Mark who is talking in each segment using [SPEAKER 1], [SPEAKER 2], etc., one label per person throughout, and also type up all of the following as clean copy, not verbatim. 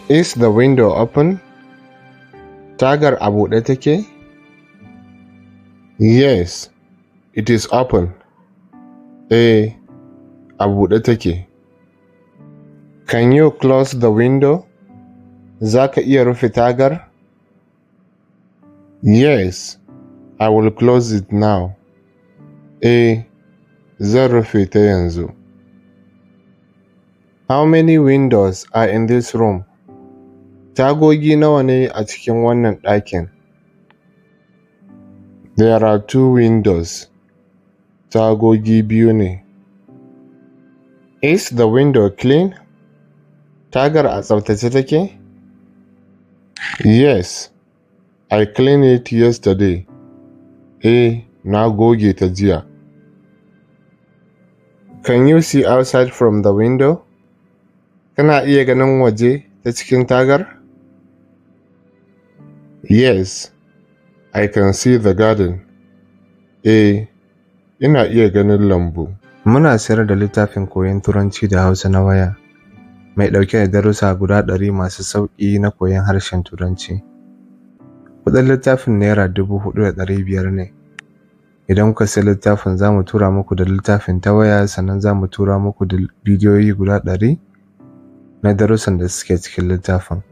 [SPEAKER 1] Is the window open? Tagar a buɗe take? Yes, it is open. Eh, a buɗe take. Can you close the window? Za ka iya rufe tagar? Yes, I will close it now. Eh, zan rufe ta yanzu. How many windows are in this room? Tagogi nawa ne a cikin wannan ɗakin? There are 2 windows. Tagogi biyu ne. Is the window clean? Tagar a tsaftace take? Yes, I cleaned it yesterday. Eh, na goge ta jiya. Can you see outside from the window? Kana iya ganin waje ta cikin tagar? Yes, I can see the garden. Eh, ina iya ganin lambu. Muna sayar da littafin koyon Turanci da Hausa na waya, mai ɗauke da darussa guda 100 masu sauƙi na koyon harshen Turanci. Kuɗin littafin Naira 4,500 ne. Idan kuka sayi littafin za mu tura muku da littafin ta waya, sannan za mu tura muku da bidiyoyi guda 100 na darussan da suke cikin littafin.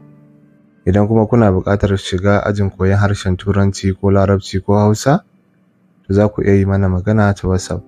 [SPEAKER 1] Idan kuma kuna buƙatar shiga ajin koyon harshen Turanci ko Larabci ko Hausa, to za ku iya yi mana magana ta WhatsApp.